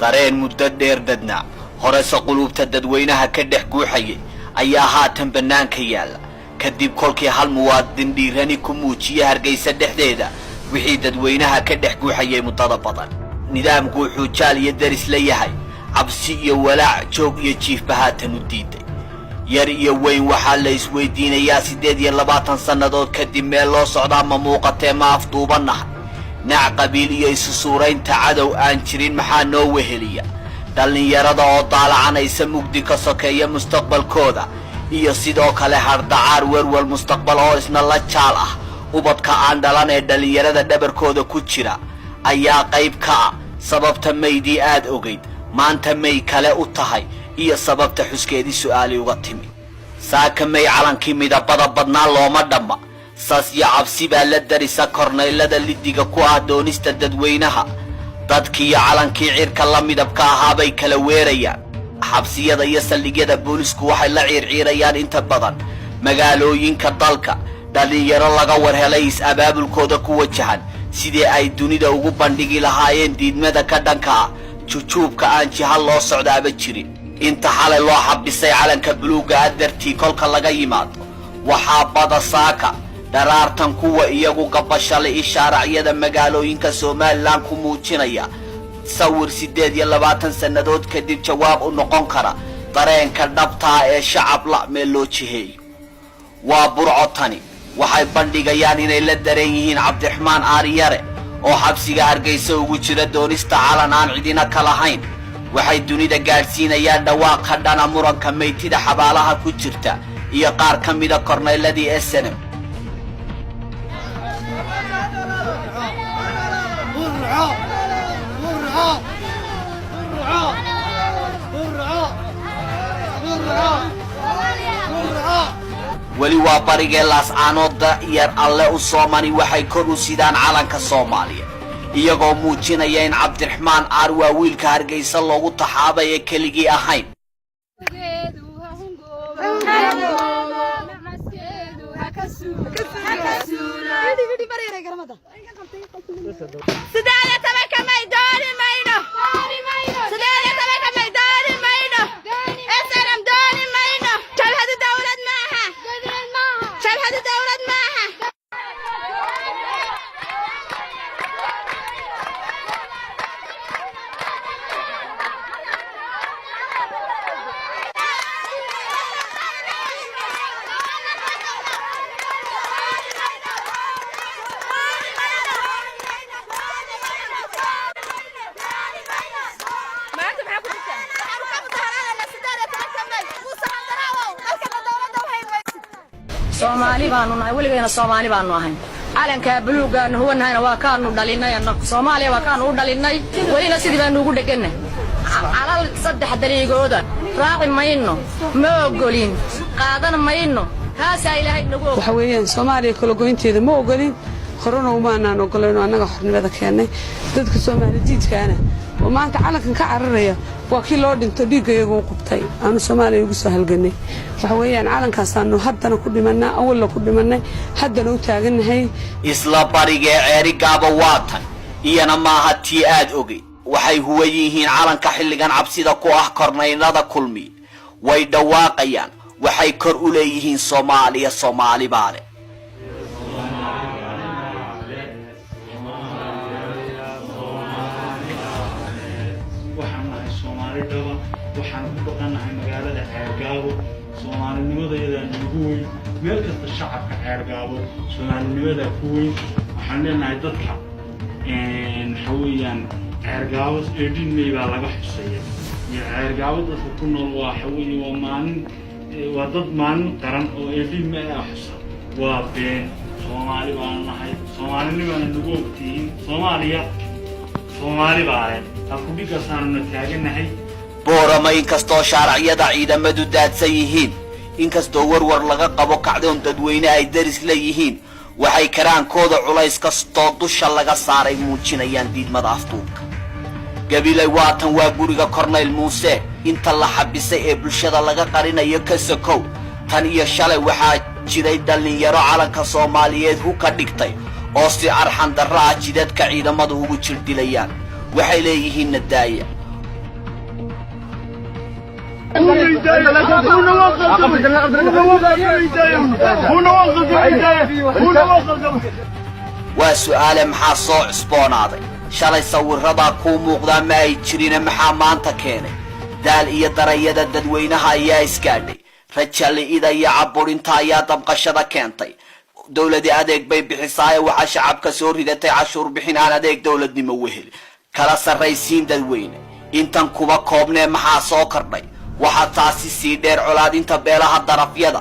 dareen muddo dheer dadna horeysa qulubta dadweynaha ka dhex guuxayay ayaa haatan bannaanka yaala kadib kolkii hal muwaadin dhiirani ku muujiyay Hargeysa dhexdeeda wixii dadweynaha ka dhex guuxayay muddada badan nidaamku wuxuu jaal iyo daris leeyahay cabsi iyo walaac joog iyo jiifba haatan u diiday yar iyo weyn waxaa la isweydiinayaa 28 sannadood kadib meel loo socdaa ma muuqatee ma afduubanahay naac qabiil iyo isu suuraynta cadow aan jirin maxaa noo weheliya dhalinyarada oo daalacanaysa mugdi ka sokeeya mustaqbalkooda iyo sidoo kale hardacaar werwal mustaqbal oo isna la jaal ah ubadka aan dhalan ee dhalinyarada dhabarkooda ku jira ayaa qayb ka ah sababta maydii aad ogeyd maanta may kale u tahay iyo sababta xuskeedii su'aali uga timi saaka may calankii midabada badnaa looma dhamma saas iyo cabsi baa la darisa korneylada lidiga ku ah doonista dadweynaha dadkii iyo calankii cirka la midabka ahaa bay kala weerayaan xabsiyada iyo saldhigyada boolisku waxay la ciirciirayaan inta badan magaalooyinka dalka dhalinyaro laga warhelay is-abaabulkooda ku wajahan sidii ay dunida ugu bandhigi lahaayeen diidmada ka dhanka ah jujuubka aan jiha loo socdaaba jirin inta xalay loo xabisay calanka buluuga dartii kolka laga yimaado waxaa bada saaka dharaartan kuwa iyagu gabashalay ishaaracyada magaalooyinka Soomaaliland ku muujinaya sawir 28 sannadood kadib jawaab u noqon kara dareenka dhabta ee shacab la meel loo jiheeyo waa burco tani waxay bandhigayaan inay la dareen yihiin Cabdiraxmaan Aariyare oo xabsiga Hargeysa ugu jira doonista calan aan cidina ka lahayn waxay dunida gaarsiinayaan dhawaaqa dhana muranka meeytida xabaalaha ku jirta iyo qaar ka mid ah korneyladii SNM weli waa barigee laascaanooda yar alle u soomani waxay kor u sidaan calanka Soomaaliya iyagoo muujinaya in Cabdiraxmaan Aar waa wiilka Hargeysa loogu taxaabay ee keligii ahayn Soomaali baanu nahay waligeena Soomaali baanu ahayn calanka buluuga huwa nahayna waa kaanu dhalinay annagu Soomaaliya waa kaanu u dhalinay walina sidii baanu ugu dhaganay calal saddex dariiqooda raaci mayno ma ogolin qaadan mayno haasa ilaahay nagu waxa weeyaan Soomaaliya kala goynteeda ma ogolin horena uma aanan ogolayno annaga xornimada keenay dadka Soomaali diidkaana oo maanta calankan ka cararaya waa kii loo dhinto dhiigayagu qubtay aanu Soomaaliya ugu soo halganay waxa weeyaan calankaas aanu haddana ku dhimanaa awal ku dhimanay haddana u taaganahay isla barigee ceerigaaba waatan iyana maaha tii aad ogay waxay huwa yihiin calanka xilligan cabsida ku ah korneylada kulmi way dhawaaqayaan waxay kor u leeyihiin Soomaaliya Soomaali baale waxaan ku dhaqanahay magaalada Ceergaabo Soomaalinimada ugu weyn meel kasta shacabka Ceergaabo Soomaalinimada ku weyn waxaan leenahay dadka xawiyaan Ceergaabo eedin may baa laga xuseeyay Ceergaabo dadka ku nool waa xawiyi waa maalin waa dad maalin qaran oo eedin may ah xusa waa been Soomaali baan nahay Soomaalinimada ugu ogtiin Soomaaliya Soomaali baan ku dhigasaanna taaganahay boorama inkastoo shaarciyada ciidamadu daadsan yihiin inkastoo warwar laga qabo kacdoon dadweyne ay daris leeyihiin waxay karaankooda culays kastoo dusha laga saaray muujinayaan diidmada afduubka gabilay waatan waa guriga Korneyl Muuse inta la xabisay ee bulshada laga qarinayo ka sokow tan iyo shalay waxaa jiray dhalinyaro calanka Soomaaliyeed hu ka dhigtay oo si arxan darra jidadka ciidamadu ugu jirdilayaan waxay leeyihiin nadaaya waa su'aale maxaa soo cusboonaaday shalay sawirradaa kuu muuqdaa ma ay jirine maxaa maanta keenay daal iyo darayada dadweynaha ayaa isgaadhay rajali'ida iyo caburinta ayaa dabqashada keentay dowladi adeeg bay bixisaaye waxaa shacabka soo ridatay cashuur bixin aan adeeg dowladnimo weheli kala sarraysiin dadweyne intan kuba koobnee maxaa soo kordhay waxaa taasi sii dheer colaadinta beelaha darafyada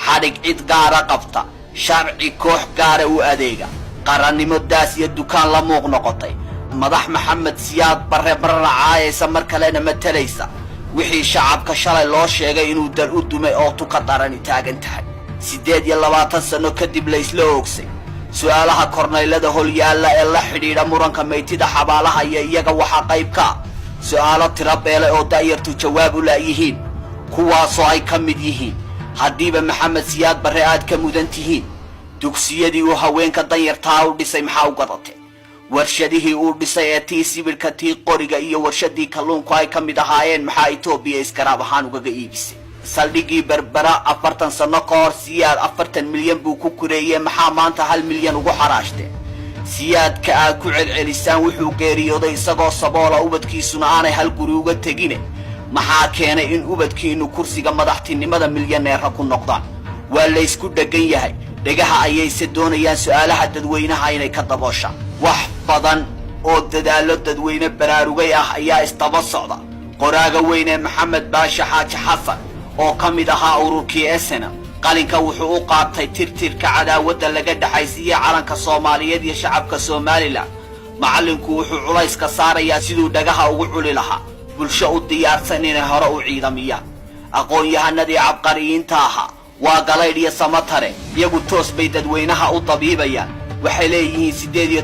xadhig cid gaara qabta sharci koox gaara u adeega qarannimo daas iyo dukaan la muuq noqotay madax maxamed siyaad barre barracaayaysa mar kalena matalaysa wixii shacabka shalay loo sheegay inuu dar u dumay oo tuka darani taagan tahay 28 sano kadib la isla oogsay su'aalaha korneylada holyaalla ee la xidhiidha muranka maytida xabaalaha iyo iyaga waxaa qayb ka su'aalo tiro beelay oo da'yartu jawaab u laayihiin kuwaasoo ay ka mid yihiin haddiiba maxamed siyaad barre aad ka mudan tihiin dugsiyadii uu haweenka danyartaa u dhisay maxaa u gadatay warshadihii uu dhisay ee tii sibirka tii qoriga iyo warshadii kalluunku ay ka mid ahaayeen maxaa Itoobiya iskaraab ahaan ugaga iibisay saldhigii berbera 40 sano ka hor siyaad 40 milyan buu ku kureeyay maxaa maanta 1 milyan ugu xaraashtay siyaadka aad ku celcelisaan wuxuu geeriyooday isagoo saboola ubadkiisuna aanay hal guri uga tegine maxaa keenay in ubadkiinu kursiga madaxtinimada milyaneera ku noqdaan waa la isku dhagan yahay dhagaha ayayse doonayaan su'aalaha dadweynaha inay ka dabooshaan wax badan oo dadaalo dadweyne baraarugay ah ayaa istaba socda qoraaga weyn ee maxamed baasha xaaji xasan oo ka mid ahaa ururkii SNM qalinka wuxuu u qaatay tirtirka cadaawadda laga dhaxaysiiyay calanka Soomaaliyeed iyo shacabka Soomaaliland macallinku wuxuu culays ka saarayaa siduu dhagaha ugu culi lahaa bulsho u diyaarsan inay hore u ciidamiyaan aqoon-yahanadii cabqariyiinta ahaa waa galaydh iyo samatare iyagu toos bay dadweynaha u dabiibayaan waxay leeyihiin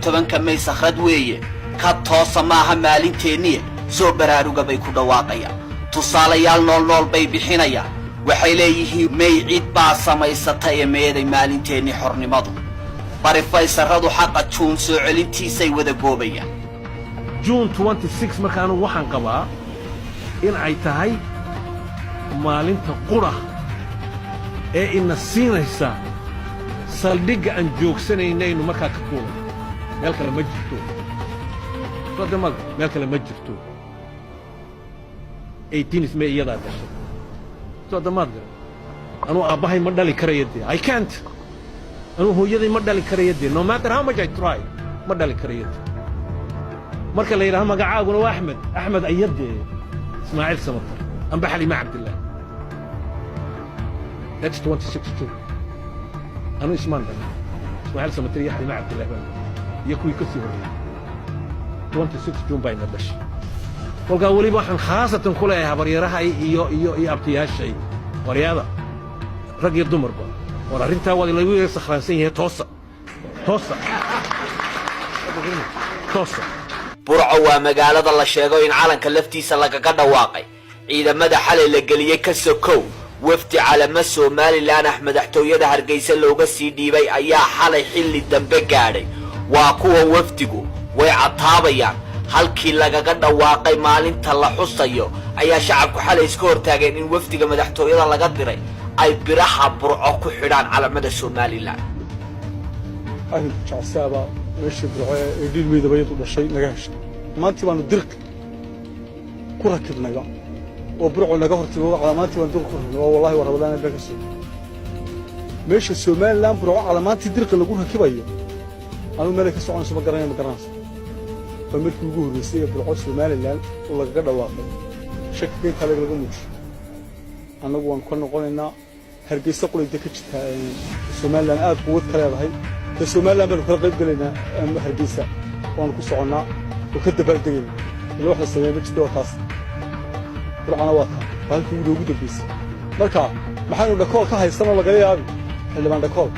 18 May sakhrad weeye ka toosa maaha maalinteennii soo baraaruga bay ku dhawaaqayaan tusaalayaal nool bay bixinayaan waxay leeyihiin may cid baa samaysatay ee meeday maalinteennii xornimadu bari faysaradu xaqa juun soo celintiisay wada goobayaan June 26 markaanu waxaan qabaa in ay tahay maalinta qura ee ina siinaysa saldhigga aan joogsanaynaynu markaa ka kuulay meel kale ma jirto wadamada meel kale ma jirto 18 May iyadaa gashay wadamada anuu aabbahay ma dhali karayadee I can't anuu hooyaday ma dhali karayadee no matter how much I try ma dhali karayadee marka la yidhaahdo magacaaguna waa axmed ayadee ismaaciil samatar amba xalima cabdillah that's 26 June anuu ismaan dhalay ismaaciil samatar iyo xalima cabdillah baan iyo kuwii ka sii horreeyay 26 June bayna dhashay kolkaa weliba waxaan khaasatan ku leeyahay habaryarahay iyo abtiyaashay waryaada rag iyo dumarba war arrintaa waa lagu sakhraansan yahay toosa burco waa magaalada la sheego in calanka laftiisa lagaga dhawaaqay ciidamada xalay la geliyay ka sokow wafdi calama Somaliland madaxtooyada Hargeysa looga sii dhiibay ayaa xalay xilli dambe gaadhay waa kuwa wafdigu way cataabayaan halkii lagaga dhawaaqay maalinta la xusayo ayaa shacabku xalay iska hortaageen in wafdiga madaxtooyada laga diray ay biraha burco ku xidhaan calamada Somaliland أهل شعسابة ماشي برعاية إدين ميدا بيض ولا شيء نجاش ما أنت وأنا درك كره كده نجا وبرعوا نجاهر تبغى على ما أنت وأنا درك والله وربنا بكسر ماشي السومال لام برعوا على ما أنت درك اللي جوها كبير أنا ملك السعودية سما قراني مقرناس فملك وجوه بيصير برعوا السومال اللام ولا كده واقع شك بين خلق الجموش أنا وأنا كنا قلنا هرجيس قول يدكش السومال لام قوة كلام هاي السومال بنو كل قيد قلنا هرجيسة وأنا كسرنا وكده بردين اللي واحد السنة بتشتوى خاص برعنا واقع وهالكي يروجوا بيس مركا محنو دكول كهاي السنة ولا قليل أبي اللي ما دكول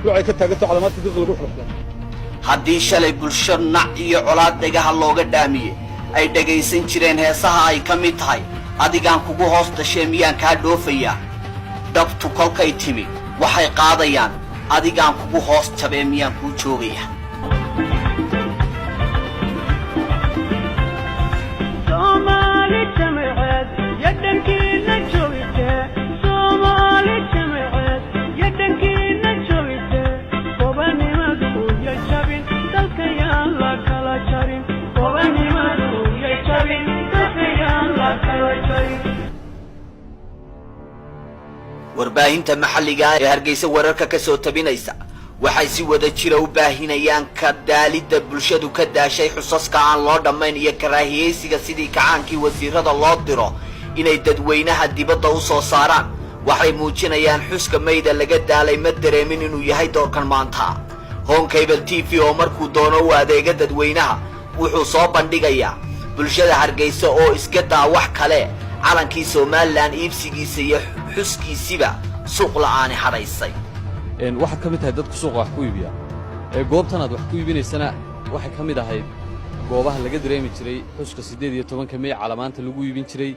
لو عيك تاجتوا على ما تدخل روح رحلة haddii shalay bulsho nac iyo colaad dhagaha looga dhaamiyey ay dhagaysan jireen heesaha ay ka mid tahay adigaan kugu hoos dhashay miyaan kaa dhoofayaa dhabtu kolkay timi waxay qaadayaan adigaan kugu hoos jabee miyaan kuu joogayaa Somali jamcad yadanki warbaahinta maxalliga ah ee Hargeysa wararka ka soo tabinaysa waxay si wada jira u baahinayaan ka daalida bulshadu ka daashay xusaska aan loo dhamayn iyo karaahiyeysiga sidii kacaankii wasiirada loo diro inay dadweynaha dibadda u soo saaraan waxay muujinayaan xuska mayda laga daalay ma dareemin inuu yahay doorkan maanta Home Cable TV oo markuu doono u adeega dadweynaha wuxuu soo bandhigayaa bulshada Hargeysa oo iska daa wax kale calankii Somaliland iibsigiisa iyo xuskiisiba suuq la'aan haraysay waxaad ka mid tahay dadku suuqa wax ku iibiya goobtan aad wax ku iibinaysana waxay ka mid ahayd goobaha laga dareemi jiray xuska 18 May calamaanta lagu iibin jiray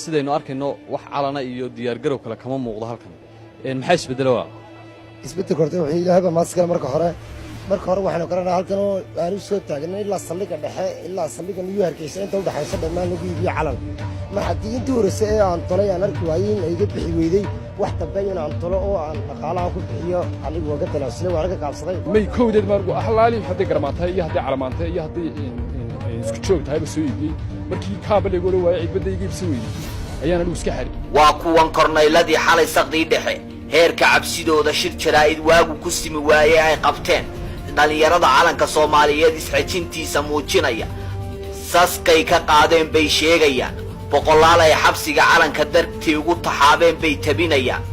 sidaynu arkayno wax calana iyo diyaar garow kale kama muuqdo halkan maxay isbedelay isbedel kortay wixii ilaahaba maaskala marka hore waxaanu garanaa halkan oo aanu soo taagnay ilaa saldhigga dhexe ilaa saldhigga New Hargeysa inta u dhaxaysa dhammaan lagu iibiyo calan ma haddii intii horeysa ee aan tolay aan arki waayay in ay iga bixi weyday wax dambeeyana aan tolo oo aan dhaqaalaha ku bixiyo anigu waga talaasay waan ka qaabsaday may kowdeed margu ahlaali hadii garmaantay iyo hadii calamaantay iyo hadii isku joogtahay soo iibiyay markii kaabaleego loo waayay cibada iga ibsi weeyay ayaan anigu iska xari waa kuwan korneyladii xalay saqdii dhexe heerka cabsidooda shir jaraa'id waagu ku simi waayay ay qabteen dhalinyarada calanka Soomaaliyeed isxajintiisa muujinaya saskay ka qaadeen bay sheegayaan boqolaal ay xabsiga calanka dartii ugu taxaabeen bay tabinayaan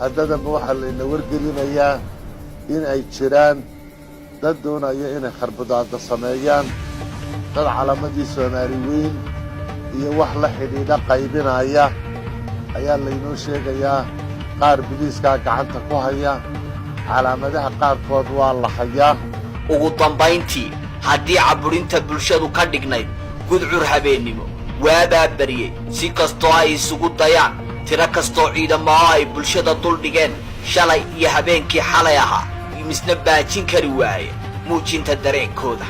haddaba waxa la wargelinayaa in ay jiraan dad doonaya inay kharbadaada sameeyaan dad calamadii Soomaali weyn iyo wax la xidhiidha qaybinaya ayaa laynoo sheegayaa qaar biliiska gacanta ku haya calaamadaha qaarkood waa la hayaa ugu dambayntii haddii caburinta bulshadu ka dhignayd gudcur habeenimo waabaa bariyey si kastoo ay isugu dayaan tiro kastoo ciidamo ay bulshada dul dhigeen shalay iyo habeenkii xalay ahaa misna baajin kari waaye muujinta dareenkooda